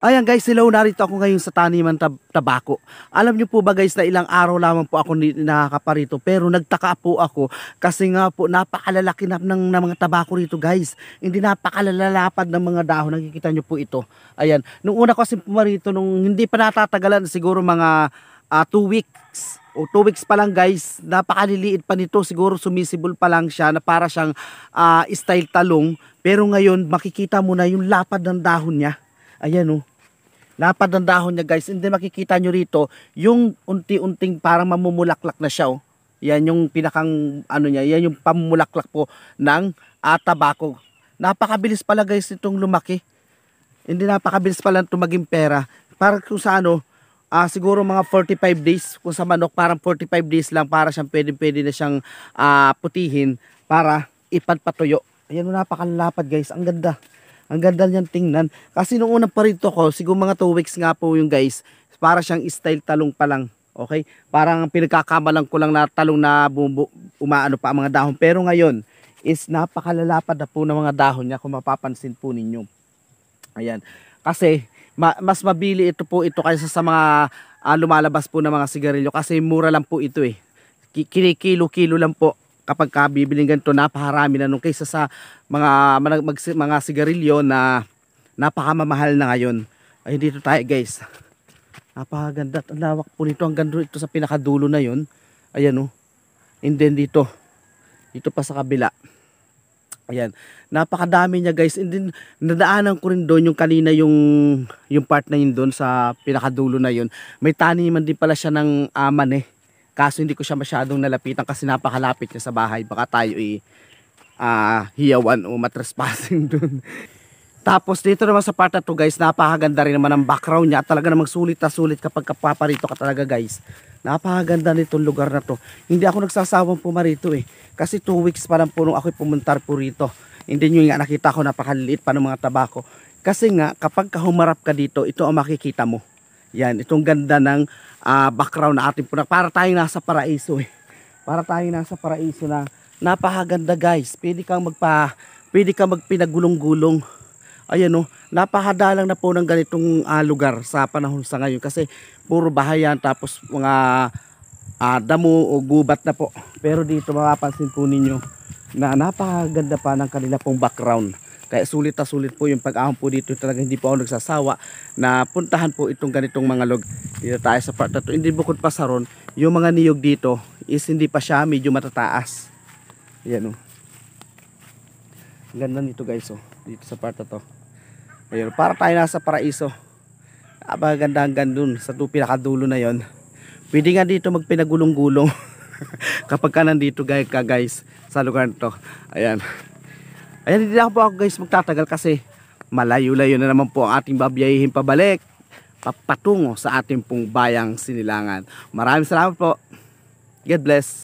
Ayan guys, hello, narito ako ngayon sa taniman tabako. Alam niyo po ba guys na ilang araw lamang po ako nakakaparito, pero nagtaka po ako kasi nga po napakalalaki ng mga tabako rito guys. Hindi napakalalapad ng mga dahon, nakikita niyo po ito. Ayan, nung una ko kasi pumarito, nung hindi pa natatagalan, siguro mga 2 weeks o 2 weeks pa lang guys, napakaliliit pa nito, siguro sumisibol pa lang siya na para siyang style talong. Pero ngayon makikita mo na yung lapad ng dahon niya. Ayan oh. Lapad ng dahon niya guys. Hindi makikita nyo rito yung unti-unting parang mamumulaklak na siya oh. Yan yung pinakang ano niya, yan yung pamumulaklak po ng tabako. Napakabilis pala guys itong lumaki. Hindi napakabilis pala itong maging pera. Para kung sa ano, siguro mga 45 days. Kung sa manok parang 45 days lang para siyang pwede na siyang putihin para ipagpatuyo. Ayan, napakalapad guys. Ang ganda. Ang ganda niyan tingnan. Kasi nung unang parito ko, siguro mga 2 weeks nga po yung guys, para siyang style talong pa lang. Okay? Parang pinagkakamalang ko lang na talong na umaano pa ang mga dahon. Pero ngayon, is napakalalapad na po ng mga dahon niya kung mapapansin po ninyo. Ayan. Kasi, mas mabili ito kaysa sa mga lumalabas po ng mga sigarilyo. Kasi mura lang po ito eh. Kilo-kilo lang po. Kapag bibiling ganito, napakarami na nung kaysa sa mga sigarilyo na napakamamahal na ngayon. Ay, dito tayo guys. Napakaganda at ang lawak po nito. Ang ganda ito sa pinakadulo na yun. Ayan oh. And then dito pa sa kabila. Ayan. Napakadami niya guys. And then nadaanan ko rin doon yung kanina yung part na yun doon sa pinakadulo na yun. May taniman din pala siya ng mane. Kaso hindi ko siya masyadong nalapitan kasi napakalapit niya sa bahay. Baka tayo hiyawan o matrespassing dun. Tapos dito naman sa part na to guys, napakaganda rin naman ang background niya. Talaga namang sulit na sulit kapag kapaparito ka talaga guys. Napakaganda nitong lugar na to. Hindi ako nagsasawang pumarito eh. Kasi 2 weeks pa lang po nung ako'y pumuntar po rito. Hindi nyo nga nakita ko napakaliliit pa ng mga tabako. Kasi nga kapag humarap ka dito, ito ang makikita mo. Yan, itong ganda ng background na ating punak. Para tayong nasa paraiso eh. Para tayong nasa paraiso na napakaganda guys. Pwede kang magpinagulong-gulong. Ayan oh, napakadalang na po ng ganitong lugar sa panahon sa ngayon. Kasi puro bahayan tapos mga damo o gubat na po. Pero dito mapapansin po ninyo na napakaganda pa ng kanila pong background. Kaya sulit na sulit po yung pag-ahon po dito. Talaga hindi po ako nagsasawa na puntahan po itong ganitong mga log. Dito tayo sa part na to. Hindi bukod pa sa ron, yung mga niyog dito is hindi pa siya medyo matataas. Ayan o. Ang ganda nito guys o. Dito sa part na to. Ayan, para tayo nasa paraiso. Ganda hanggang dun sa pinakadulo na yon. Pwede nga dito magpinagulong-gulong kapag ka nandito guys sa lugar na to. Ayan. Ayan, hindi na po ako guys magtatagal kasi malayo-layo na naman po ang ating babiyahin pabalik papatungo sa ating pong bayang Sinilangan. Maraming salamat po. God bless.